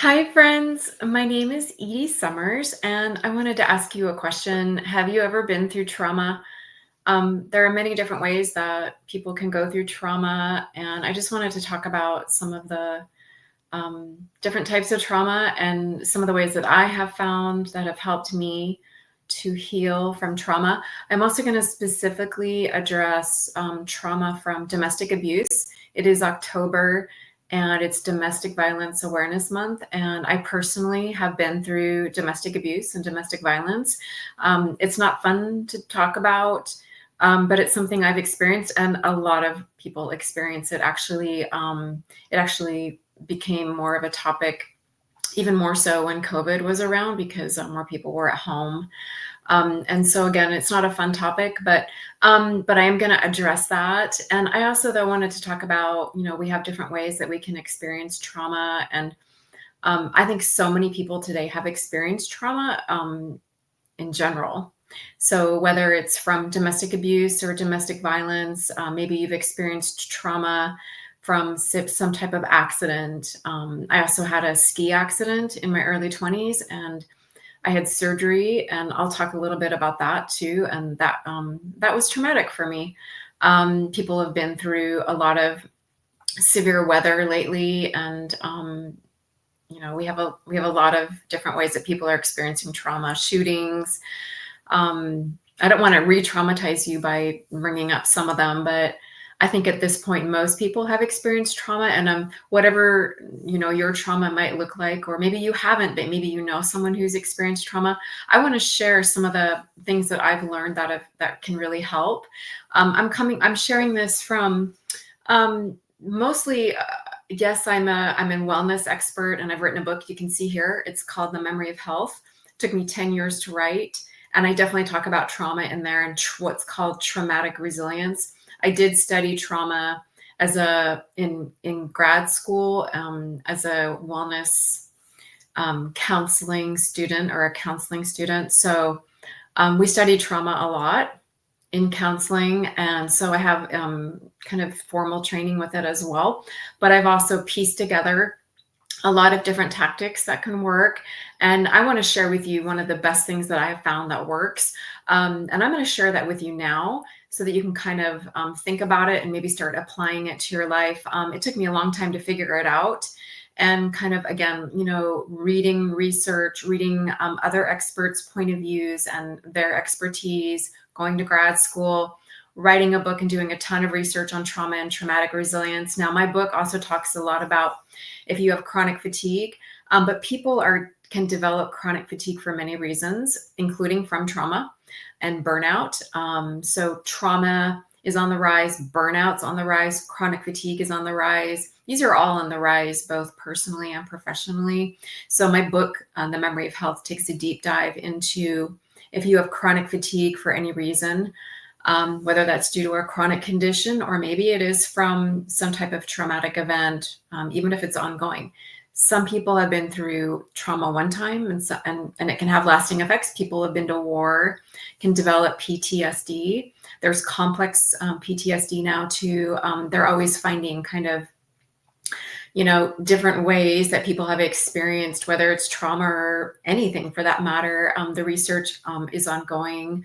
Hi, friends. My name is Edie Summers, and I wanted to ask you a question. Have you ever been through trauma? There are many different ways that people can go through trauma, and I just wanted to talk about some of the different types of trauma and some of the ways that I have found that have helped me to heal from trauma. I'm also going to specifically address trauma from domestic abuse. It is October and it's Domestic Violence Awareness Month. And I personally have been through domestic abuse and domestic violence. It's not fun to talk about. But it's something I've experienced, and a lot of people experience it. It actually became more of a topic, even more so when COVID was around, because more people were at home. And so again, it's not a fun topic, but I am going to address that. And I also though wanted to talk about, we have different ways that we can experience trauma, and I think so many people today have experienced trauma in general. So whether it's from domestic abuse or domestic violence, maybe you've experienced trauma from some type of accident. I also had a ski accident in my early 20s, and I had surgery, and I'll talk a little bit about that too. And that was traumatic for me. People have been through a lot of severe weather lately, and we have a lot of different ways that people are experiencing trauma, shootings. I don't want to re-traumatize you by bringing up some of them, but I think at this point, most people have experienced trauma, and whatever, your trauma might look like, or maybe you haven't, but maybe you know someone who's experienced trauma. I want to share some of the things that I've learned that can really help. I'm sharing this from, mostly, yes, I'm a wellness expert, and I've written a book you can see here. It's called The Memory of Health. It took me 10 years to write. And I definitely talk about trauma in there and what's called traumatic resilience. I did study trauma in grad school, as a wellness counseling student, or a counseling student. So we studied trauma a lot in counseling, and so I have kind of formal training with it as well. But I've also pieced together a lot of different tactics that can work. And I want to share with you one of the best things that I have found that works. And I'm going to share that with you now so that you can kind of think about it and maybe start applying it to your life. It took me a long time to figure it out. And kind of, again, reading research, reading other experts' point of views and their expertise, going to grad school, writing a book, and doing a ton of research on trauma and traumatic resilience. Now, my book also talks a lot about if you have chronic fatigue, but people can develop chronic fatigue for many reasons, including from trauma and burnout. So trauma is on the rise, burnout's on the rise, chronic fatigue is on the rise. These are all on the rise, both personally and professionally. So my book, The Memory of Health, takes a deep dive into if you have chronic fatigue for any reason, whether that's due to a chronic condition, or maybe it is from some type of traumatic event, even if it's ongoing. Some people have been through trauma one time, and it can have lasting effects. People have been to war, can develop PTSD. There's complex PTSD now too. They're always finding kind of different ways that people have experienced, whether it's trauma or anything for that matter. The research is ongoing.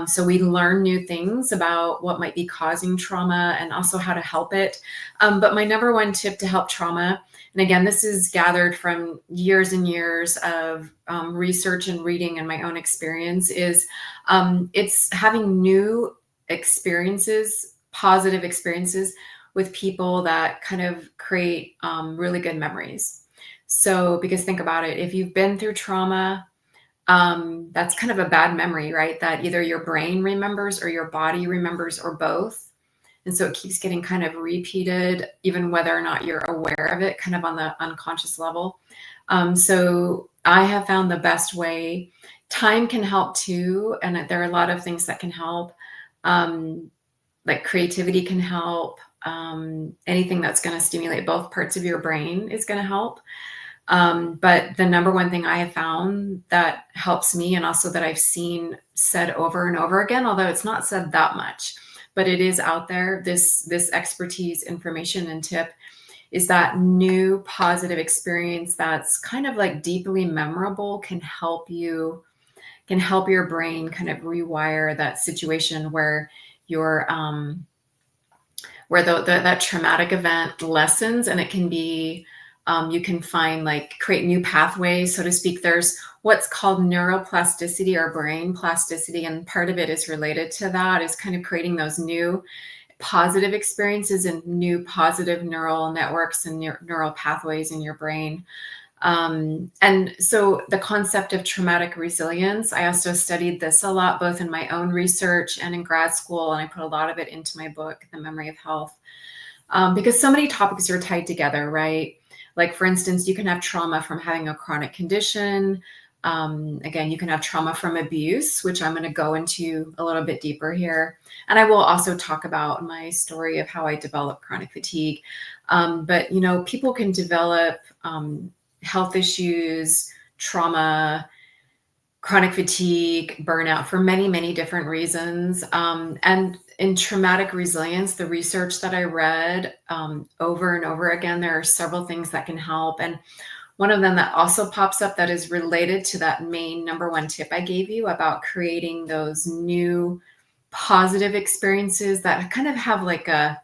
So we learn new things about what might be causing trauma and also how to help it. But my number one tip to help trauma, and again, this is gathered from years and years of research and reading and my own experience, is it's having new experiences, positive experiences with people that kind of create really good memories. So, because think about it, if you've been through trauma, that's kind of a bad memory, right? That either your brain remembers or your body remembers, or both. And so it keeps getting kind of repeated, even whether or not you're aware of it, kind of on the unconscious level. So I have found the best way. Time can help too. And there are a lot of things that can help. Like creativity can help. Anything that's going to stimulate both parts of your brain is going to help. But the number one thing I have found that helps me, and also that I've seen said over and over again, although it's not said that much, but it is out there, this expertise, information, and tip, is that new positive experience that's kind of like deeply memorable can help your brain kind of rewire that situation where you're where that traumatic event lessens, and it can be you can find like create new pathways, so to speak. There's what's called neuroplasticity or brain plasticity, and part of it is related to that, is kind of creating those new positive experiences and new positive neural networks and neural pathways in your brain. And so the concept of traumatic resilience, I also studied this a lot, both in my own research and in grad school. And I put a lot of it into my book, The Memory of Health, because so many topics are tied together, right? Like, for instance, you can have trauma from having a chronic condition. Again, you can have trauma from abuse, which I'm going to go into a little bit deeper here. And I will also talk about my story of how I developed chronic fatigue. But, people can develop health issues, trauma, chronic fatigue, burnout for many, many different reasons. And in traumatic resilience, the research that I read over and over again, there are several things that can help. And one of them that also pops up that is related to that main number one tip I gave you about creating those new positive experiences that kind of have like a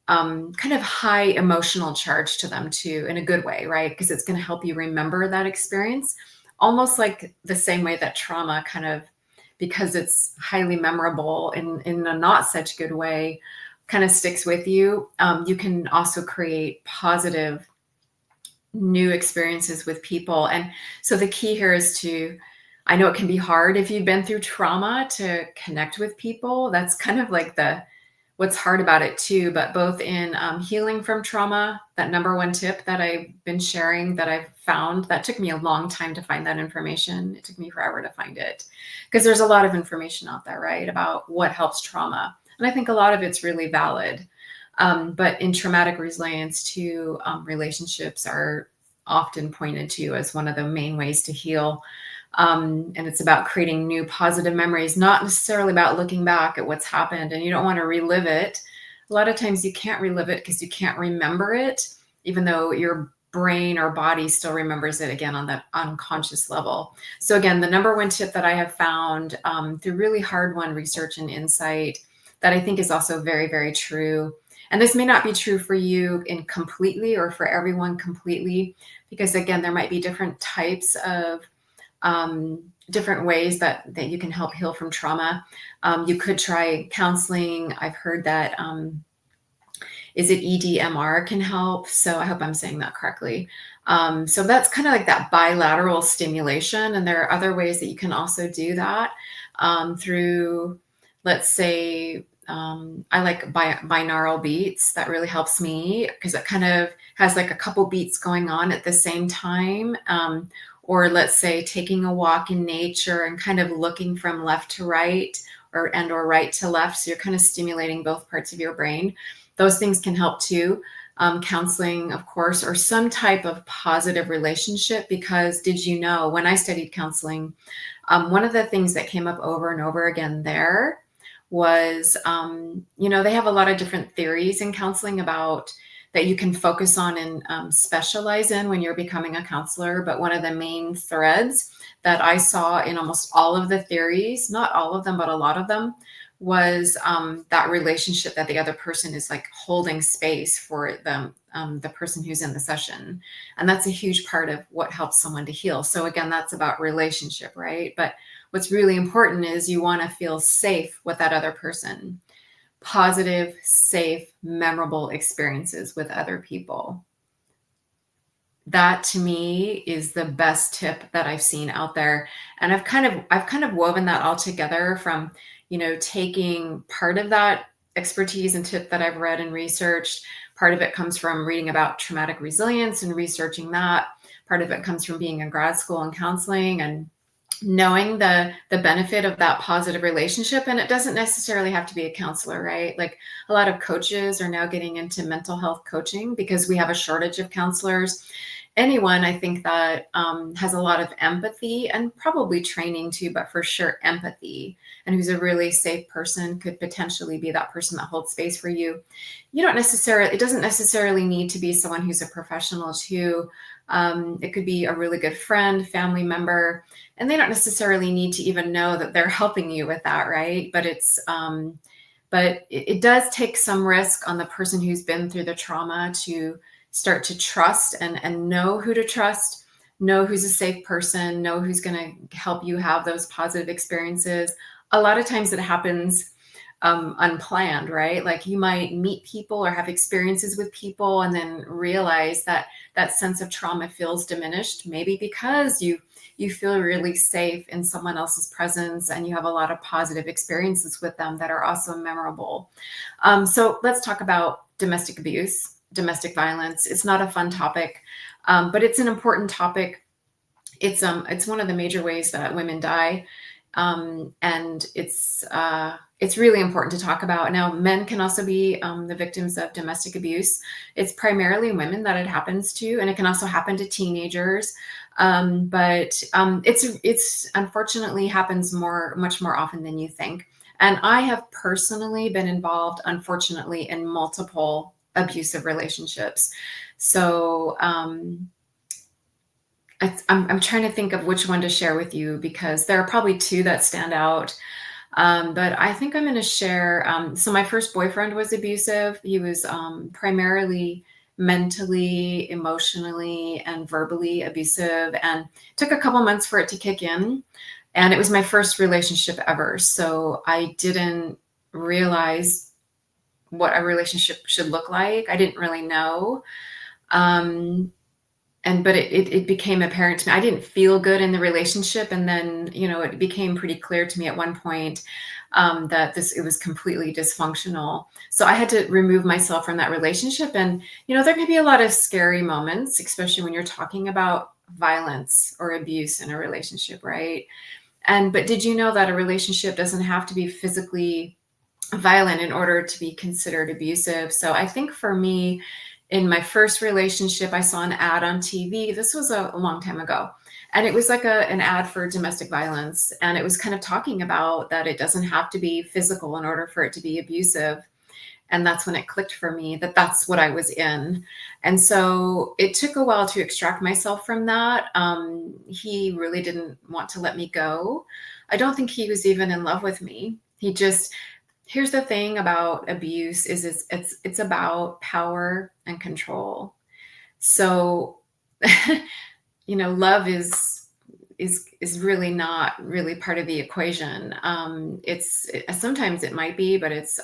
kind of high emotional charge to them too, in a good way, right? Because it's going to help you remember that experience, almost like the same way that trauma kind of, because it's highly memorable in a not such good way, kind of sticks with you. You can also create positive new experiences with people. And so the key here is I know it can be hard if you've been through trauma to connect with people. That's kind of like what's hard about it too, but both in healing from trauma, that number one tip that I've been sharing, that I've found, that took me a long time to find that information. It took me forever to find it, because there's a lot of information out there, right, about what helps trauma. And I think a lot of it's really valid. But in traumatic resilience too, relationships are often pointed to as one of the main ways to heal. And it's about creating new positive memories, not necessarily about looking back at what's happened. And you don't want to relive it. A lot of times you can't relive it because you can't remember it, even though your brain or body still remembers it, again, on that unconscious level. So again, the number one tip that I have found through really hard-won research and insight that I think is also very, very true. And this may not be true for you in completely, or for everyone completely, because again, there might be different types of different ways that you can help heal from trauma. You could try counseling. I've heard that, is it EDMR can help? So I hope I'm saying that correctly. So that's kind of like that bilateral stimulation. And there are other ways that you can also do that through, let's say, I like binaural beats. That really helps me because it kind of has like a couple beats going on at the same time. Or let's say taking a walk in nature and kind of looking from left to right, or right to left. So you're kind of stimulating both parts of your brain. Those things can help too. Counseling, of course, or some type of positive relationship, because did you know, when I studied counseling, one of the things that came up over and over again there was, they have a lot of different theories in counseling about that you can focus on and specialize in when you're becoming a counselor. But one of the main threads that I saw in almost all of the theories, not all of them, but a lot of them, was that relationship, that the other person is like holding space for them, the person who's in the session. And that's a huge part of what helps someone to heal. So again, that's about relationship, right? But what's really important is you want to feel safe with that other person. Positive, safe, memorable experiences with other people. That to me is the best tip that I've seen out there. And I've kind of woven that all together from, taking part of that expertise and tip that I've read and researched. Part of it comes from reading about traumatic resilience and researching that. Part of it comes from being in grad school and counseling and knowing the benefit of that positive relationship. And it doesn't necessarily have to be a counselor, right? Like a lot of coaches are now getting into mental health coaching because we have a shortage of counselors. anyone, I think, that has a lot of empathy and probably training too, but for sure empathy, and who's a really safe person could potentially be that person that holds space for you. It doesn't necessarily need to be someone who's a professional too. It could be a really good friend, family member, and they don't necessarily need to even know that they're helping you with that, right? But it does take some risk on the person who's been through the trauma to start to trust and know who to trust, know who's a safe person, know who's going to help you have those positive experiences. A lot of times it happens unplanned, right? Like you might meet people or have experiences with people and then realize that that sense of trauma feels diminished, maybe because you feel really safe in someone else's presence and you have a lot of positive experiences with them that are also memorable. So let's talk about domestic abuse, domestic violence. It's not a fun topic, but it's an important topic. It's one of the major ways that women die, and it's really important to talk about. Now, men can also be the victims of domestic abuse. It's primarily women that it happens to, and it can also happen to teenagers. But it's unfortunately happens much more often than you think. And I have personally been involved, unfortunately, in multiple abusive relationships. So I'm trying to think of which one to share with you because there are probably two that stand out. But I think I'm going to share. So my first boyfriend was abusive. He was primarily mentally, emotionally, and verbally abusive, and took a couple months for it to kick in. And it was my first relationship ever, so I didn't realize what a relationship should look like. I didn't really know. Um, but it became apparent to me. I didn't feel good in the relationship, and then it became pretty clear to me at one point that it was completely dysfunctional. So I had to remove myself from that relationship, and there can be a lot of scary moments, especially when you're talking about violence or abuse in a relationship, right? But did you know that a relationship doesn't have to be physically violent in order to be considered abusive? So I think for me, in my first relationship, I saw an ad on TV. This was a long time ago. And it was like an ad for domestic violence. And it was kind of talking about that it doesn't have to be physical in order for it to be abusive. And that's when it clicked for me that that's what I was in. And so it took a while to extract myself from that. He really didn't want to let me go. I don't think he was even in love with me. Here's the thing about abuse is it's about power and control. So, love is really not really part of the equation. Sometimes it might be, but it's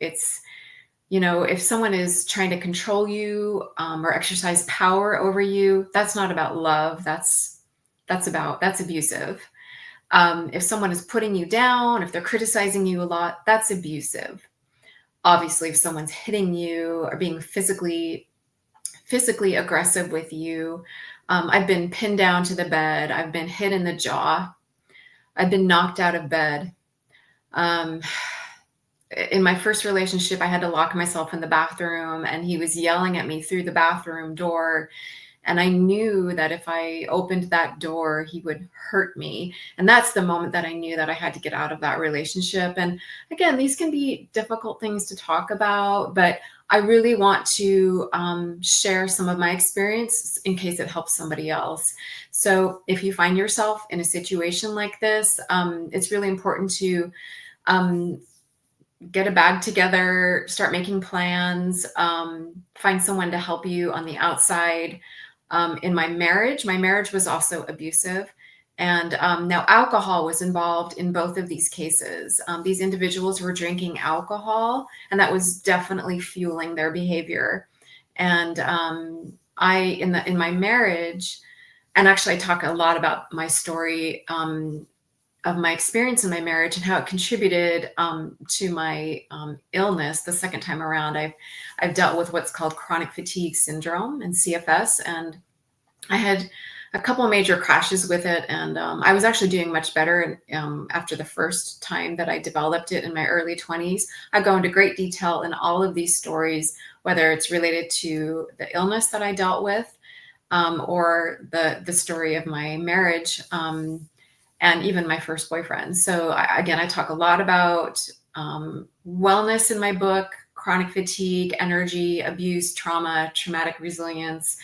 if someone is trying to control you or exercise power over you, that's not about love. That's abusive. If someone is putting you down, if they're criticizing you a lot, that's abusive. Obviously, if someone's hitting you or being physically aggressive with you, I've been pinned down to the bed. I've been hit in the jaw. I've been knocked out of bed. Um, in my first relationship, I had to lock myself in the bathroom, and he was yelling at me through the bathroom door. And I knew that if I opened that door, he would hurt me. And that's the moment that I knew that I had to get out of that relationship. And again, these can be difficult things to talk about, but I really want to share some of my experience in case it helps somebody else. So if you find yourself in a situation like this, it's really important to um, get a bag together, start making plans, find someone to help you on the outside. In my marriage was also abusive. And now alcohol was involved in both of these cases. These individuals were drinking alcohol, and that was definitely fueling their behavior. And in my marriage, and actually I talk a lot about my story of my experience in my marriage and how it contributed to my illness the second time around. I've dealt with what's called chronic fatigue syndrome and CFS, and I had a couple of major crashes with it, and I was actually doing much better after the first time that I developed it in my early 20s. I go into great detail in all of these stories, whether it's related to the illness that I dealt with, or the story of my marriage, and even my first boyfriend. So again, I talk a lot about wellness in my book, chronic fatigue, energy, abuse, trauma, traumatic resilience.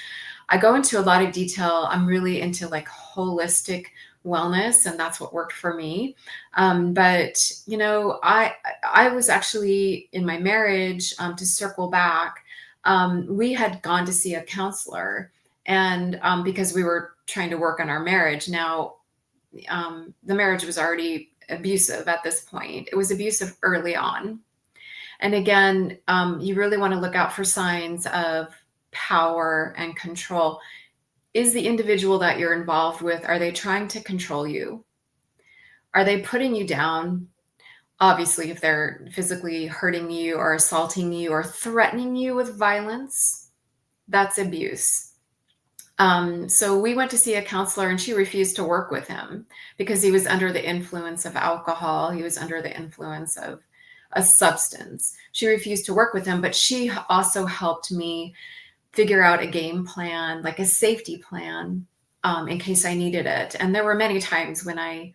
I go into a lot of detail. I'm really into like holistic wellness, and that's what worked for me. But I was actually in my marriage, to circle back. We had gone to see a counselor, and because we were trying to work on our marriage. Now, the marriage was already abusive at this point. It was abusive early on. And again, you really want to look out for signs of power and control. Is the individual that you're involved with, are they trying to control you? Are they putting you down? Obviously, if they're physically hurting you or assaulting you or threatening you with violence, that's abuse. So we went to see a counselor, and she refused to work with him because he was under the influence of alcohol. He was under the influence of a substance. She refused to work with him, but she also helped me figure out a game plan, like a safety plan, in case I needed it. And there were many times when I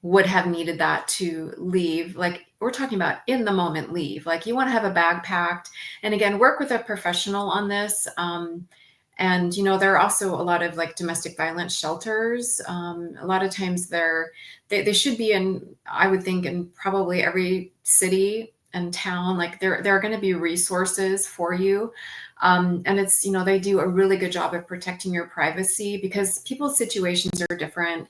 would have needed that to leave. Like, we're talking about in the moment leave. Like, you want to have a bag packed, and again, work with a professional on this. And there are also a lot of like domestic violence shelters. A lot of times they should be in, I would think, in probably every city and town. Like, there are going to be resources for you. And it's, they do a really good job of protecting your privacy because people's situations are different.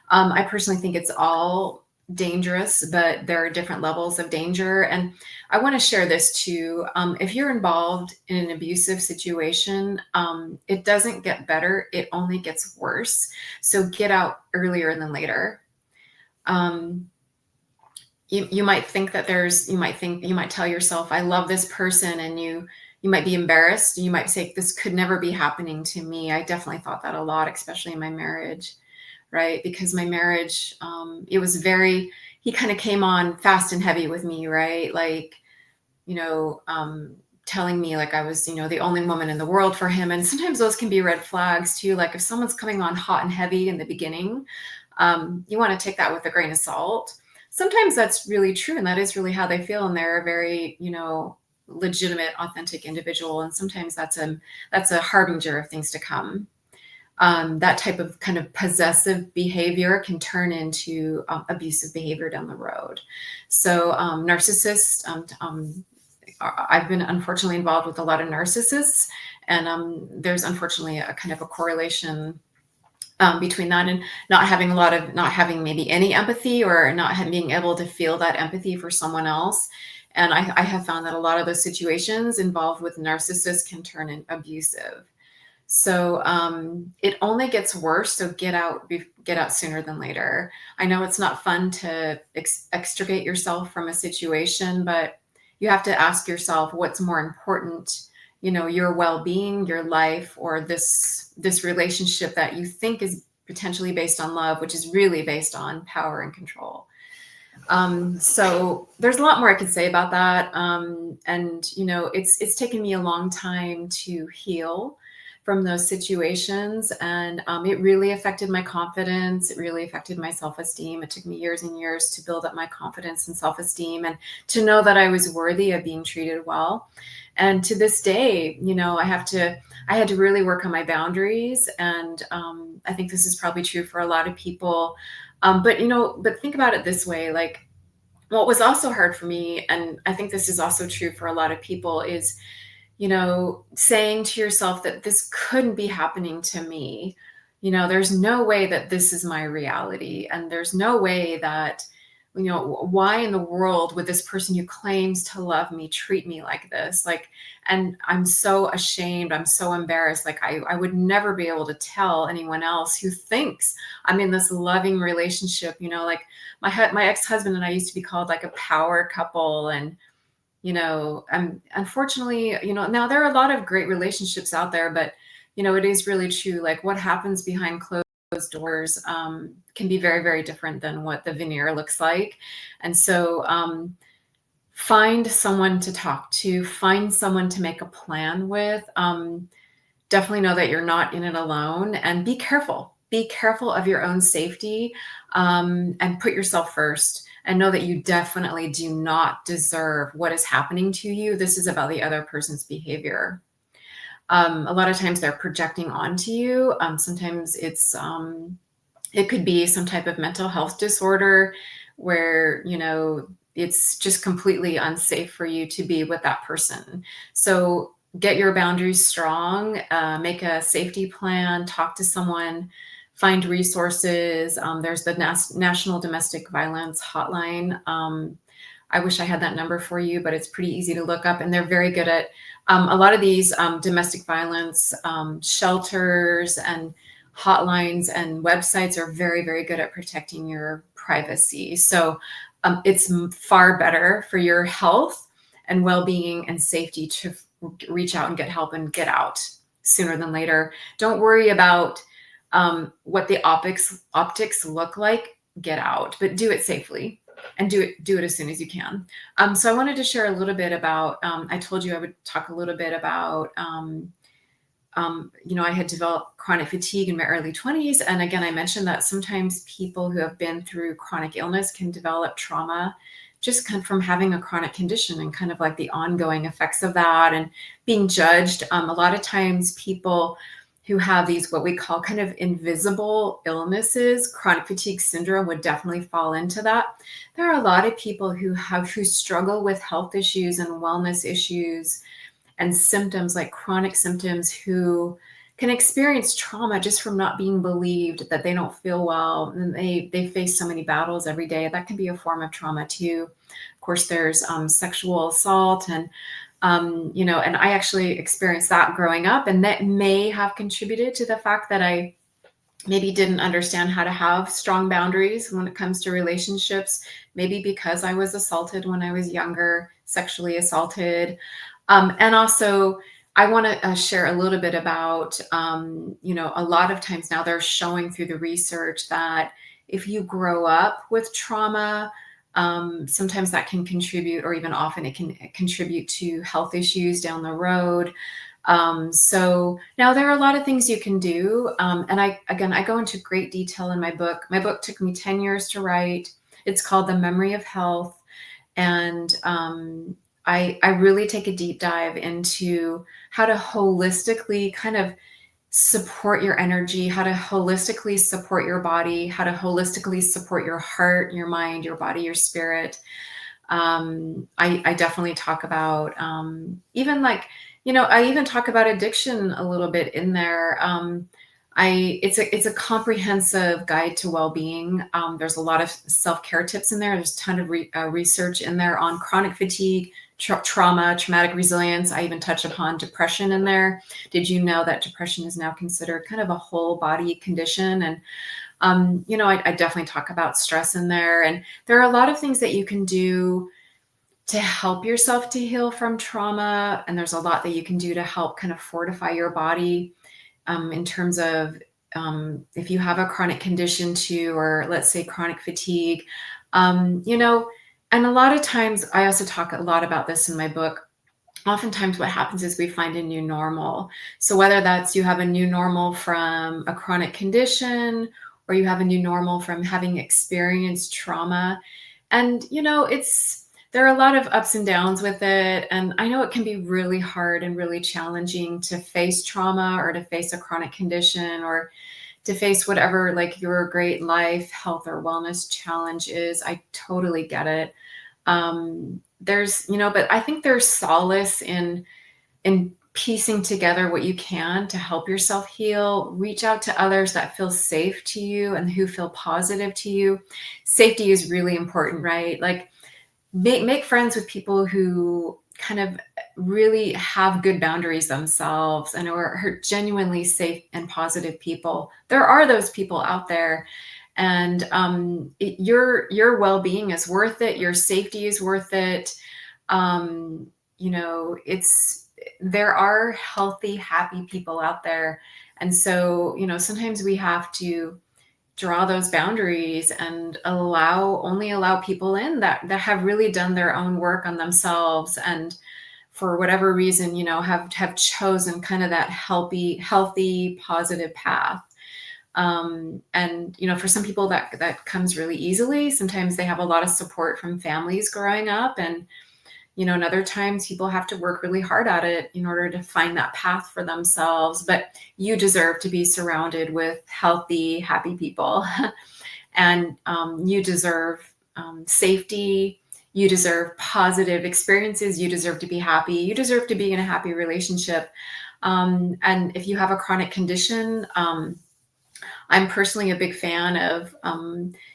I personally think it's all dangerous, but there are different levels of danger. And I want to share this too. If you're involved in an abusive situation, it doesn't get better, it only gets worse. So get out earlier than later. You might think that you might tell yourself, I love this person, and you might be embarrassed. You might say, this could never be happening to me. I definitely thought that a lot, especially in my marriage. Right? Because my marriage, he kind of came on fast and heavy with me, right? Like, telling me like I was, the only woman in the world for him. And sometimes those can be red flags too. Like, if someone's coming on hot and heavy in the beginning, you want to take that with a grain of salt. Sometimes that's really true, and that is really how they feel. And they're a very, legitimate, authentic individual. And sometimes that's a harbinger of things to come. That type of kind of possessive behavior can turn into abusive behavior down the road. So narcissists, I've been unfortunately involved with a lot of narcissists, and there's unfortunately a kind of a correlation between that and not having maybe any empathy, or not being able to feel that empathy for someone else. And I have found that a lot of those situations involved with narcissists can turn in abusive. So it only gets worse. So get out sooner than later. I know it's not fun to extricate yourself from a situation, but you have to ask yourself what's more important, your well-being, your life, or this relationship that you think is potentially based on love, which is really based on power and control. So there's a lot more I could say about that. And it's taken me a long time to heal from those situations. And it really affected my confidence. It really affected my self-esteem. It took me years and years to build up my confidence and self-esteem, and to know that I was worthy of being treated well. And to this day, I had to really work on my boundaries. And I think this is probably true for a lot of people. But think about it this way, like, what was also hard for me, and I think this is also true for a lot of people, is saying to yourself that this couldn't be happening to me. There's no way that this is my reality. And there's no way that, why in the world would this person who claims to love me treat me like this? Like, and I'm so ashamed. I'm so embarrassed. Like, I would never be able to tell anyone else who thinks I'm in this loving relationship. Like, my ex-husband and I used to be called like a power couple. And unfortunately, now there are a lot of great relationships out there, but, it is really true. Like, what happens behind closed doors can be very, very different than what the veneer looks like. And so find someone to talk to, find someone to make a plan with. definitely know that you're not in it alone, and be careful. Be careful of your own safety, and put yourself first, and know that you definitely do not deserve what is happening to you. This is about the other person's behavior. A lot of times they're projecting onto you. Sometimes it could be some type of mental health disorder where, it's just completely unsafe for you to be with that person. So get your boundaries strong, make a safety plan, talk to someone, find resources. There's the National Domestic Violence Hotline. I wish I had that number for you, but it's pretty easy to look up, and they're very good at a lot of these domestic violence shelters and hotlines and websites are very, very good at protecting your privacy. So it's far better for your health and well-being and safety to reach out and get help and get out sooner than later. Don't worry about what the optics look like. Get out, but do it safely and do it as soon as you can. So I wanted to share a little bit about. I told you I would talk a little bit about. I had developed chronic fatigue in my early 20s. And again, I mentioned that sometimes people who have been through chronic illness can develop trauma just kind of from having a chronic condition and kind of like the ongoing effects of that and being judged. A lot of times people who have these, what we call kind of invisible illnesses, chronic fatigue syndrome would definitely fall into that. There are a lot of people who struggle with health issues and wellness issues and symptoms like chronic symptoms who can experience trauma just from not being believed that they don't feel well, and they face so many battles every day. That can be a form of trauma too. Of course, there's sexual assault and and I actually experienced that growing up, and that may have contributed to the fact that I maybe didn't understand how to have strong boundaries when it comes to relationships, maybe because I was assaulted when I was younger, sexually assaulted. And also, I want to share a little bit about, a lot of times now they're showing through the research that if you grow up with trauma, sometimes that can contribute, or even often it can contribute to health issues down the road. So now there are a lot of things you can do. And I go into great detail in my book. My book took me 10 years to write. It's called The Memory of Health. And I really take a deep dive into how to holistically kind of support your energy, how to holistically support your body, how to holistically support your heart, your mind, your body, your spirit. I definitely talk about even like, I even talk about addiction a little bit in there. It's a comprehensive guide to well-being. There's a lot of self-care tips in there. There's a ton of research in there on chronic fatigue, trauma, traumatic resilience. I even touch upon depression in there. Did you know that depression is now considered kind of a whole body condition? And I definitely talk about stress in there. And there are a lot of things that you can do to help yourself to heal from trauma. And there's a lot that you can do to help kind of fortify your body, in terms of if you have a chronic condition too, or let's say chronic fatigue, and a lot of times I also talk a lot about this in my book. Oftentimes what happens is we find a new normal. So whether that's you have a new normal from a chronic condition, or you have a new normal from having experienced trauma. And, there are a lot of ups and downs with it. And I know it can be really hard and really challenging to face trauma or to face a chronic condition or to face whatever like your great life, health, or wellness challenge is. I totally get it. But I think there's solace in piecing together what you can to help yourself heal. Reach out to others that feel safe to you and who feel positive to you. Safety is really important, right? Like make friends with people who kind of really have good boundaries themselves and are genuinely safe and positive people. There are those people out there, and your well-being is worth it. Your safety is worth it. It's there are healthy, happy people out there, and so sometimes we have to draw those boundaries and only allow people in that have really done their own work on themselves and for whatever reason, have chosen kind of that healthy, positive path. And for some people that comes really easily. Sometimes they have a lot of support from families growing up, and other times people have to work really hard at it in order to find that path for themselves. But you deserve to be surrounded with healthy, happy people. And you deserve safety. You deserve positive experiences. You deserve to be happy. You deserve to be in a happy relationship. And if you have a chronic condition, I'm personally a big fan of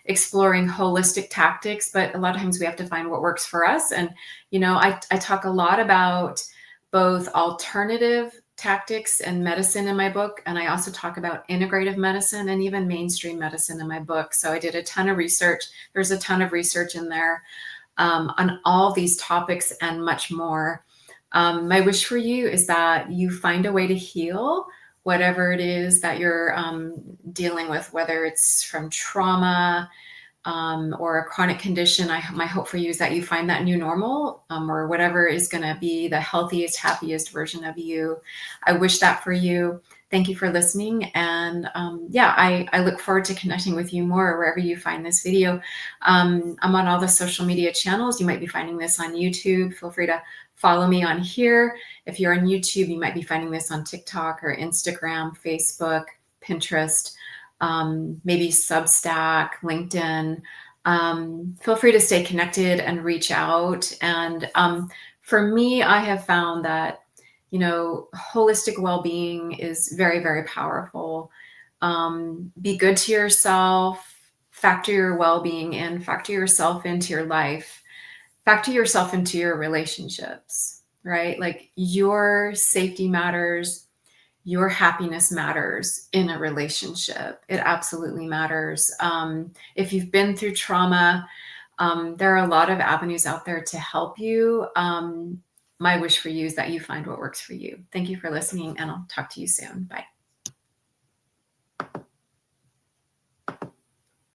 exploring holistic tactics, but a lot of times we have to find what works for us. And I talk a lot about both alternative tactics and medicine in my book. And I also talk about integrative medicine and even mainstream medicine in my book. So I did a ton of research. There's a ton of research in there on all these topics and much more. My wish for you is that you find a way to heal whatever it is that you're dealing with, whether it's from trauma or a chronic condition. My hope for you is that you find that new normal, or whatever is going to be the healthiest, happiest version of you. I wish that for you. Thank you for listening. And yeah, I look forward to connecting with you more wherever you find this video. I'm on all the social media channels. You might be finding this on YouTube. Feel free to follow me on here. If you're on YouTube, you might be finding this on TikTok or Instagram, Facebook, Pinterest, maybe Substack, LinkedIn. Feel free to stay connected and reach out. And for me, I have found that, holistic well-being is very, very powerful. Be good to yourself, factor your well-being in, factor yourself into your life, factor yourself into your relationships, right? Like your safety matters, your happiness matters in a relationship. It absolutely matters. If you've been through trauma, there are a lot of avenues out there to help you. My wish for you is that you find what works for you. Thank you for listening, and I'll talk to you soon. Bye.